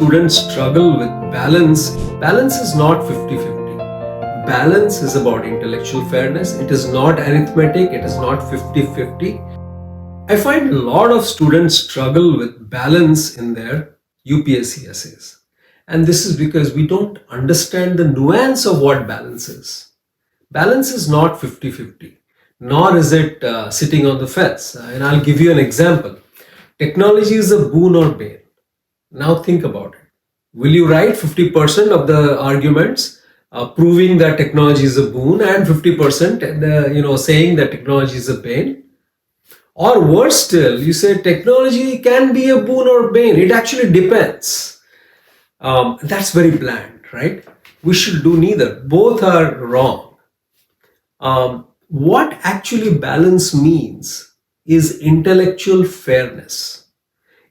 Students struggle with balance. Balance is not 50-50. Balance is about intellectual fairness. It is not arithmetic. It is not 50-50. I find a lot of students struggle with balance in their UPSC essays. And this is because we don't understand the nuance of what balance is. Balance is not 50-50, nor is it sitting on the fence. And I'll give you an example. Technology is a boon or bane. Now think about it. Will you write 50% of the arguments proving that technology is a boon and 50% saying that technology is a bane? Or worse still, you say technology can be a boon or bane. It actually depends. That's very bland, right? We should do neither. Both are wrong. What actually balance means is intellectual fairness.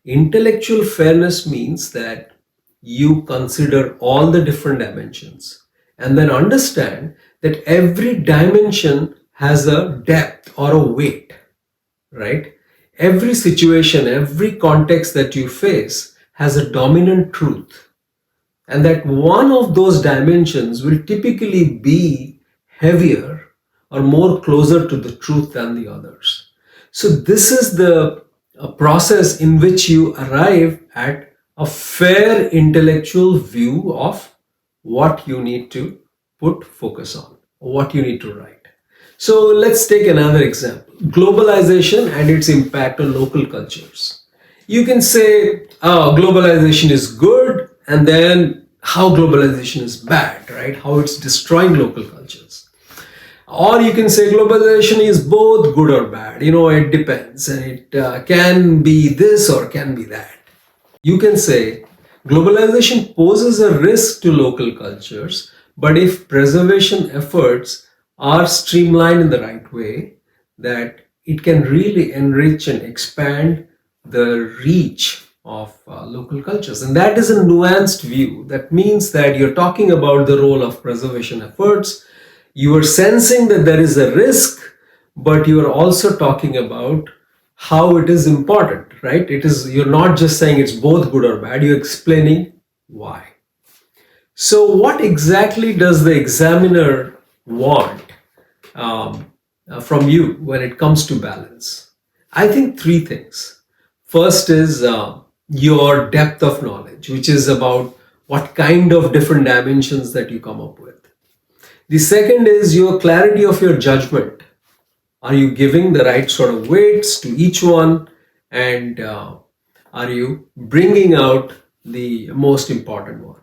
Intellectual fairness means that you consider all the different dimensions and then understand that every dimension has a depth or a weight, right? Every situation, every context that you face has a dominant truth, and that one of those dimensions will typically be heavier or more closer to the truth than the others. So this is the process in which you arrive at a fair intellectual view of what you need to put focus on, what you need to write. So let's take another example. Globalization and its impact on local cultures. You can say globalization is good, and then how globalization is bad, right? How it's destroying local cultures. Or you can say globalization is both good or bad. It depends, and it can be this or can be that. You can say globalization poses a risk to local cultures, but if preservation efforts are streamlined in the right way, that it can really enrich and expand the reach of local cultures. And that is a nuanced view. That means that you're talking about the role of preservation efforts. You are sensing that there is a risk, but you are also talking about how it is important, right? You're not just saying it's both good or bad, you're explaining why. So what exactly does the examiner want from you when it comes to balance? I think three things. First is your depth of knowledge, which is about what kind of different dimensions that you come up with. The second is your clarity of your judgment. Are you giving the right sort of weights to each one? And are you bringing out the most important one?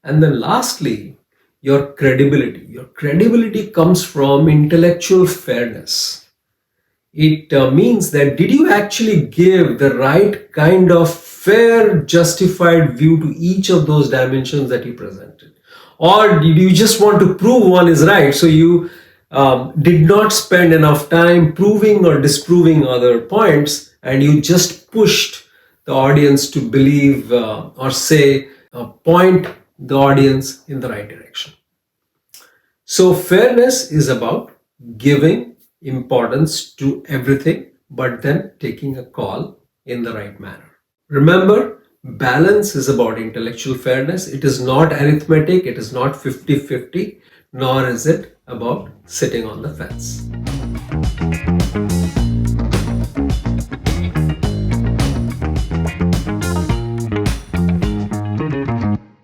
And then lastly, your credibility. Your credibility comes from intellectual fairness. It means that did you actually give the right kind of fair, justified view to each of those dimensions that you presented? Or did you just want to prove one is right, so you did not spend enough time proving or disproving other points, and you just pushed the audience to believe or say point the audience in the right direction? So fairness is about giving importance to everything, but then taking a call in the right manner. Remember, balance is about intellectual fairness. It is not arithmetic. It is not 50-50, nor is it about sitting on the fence.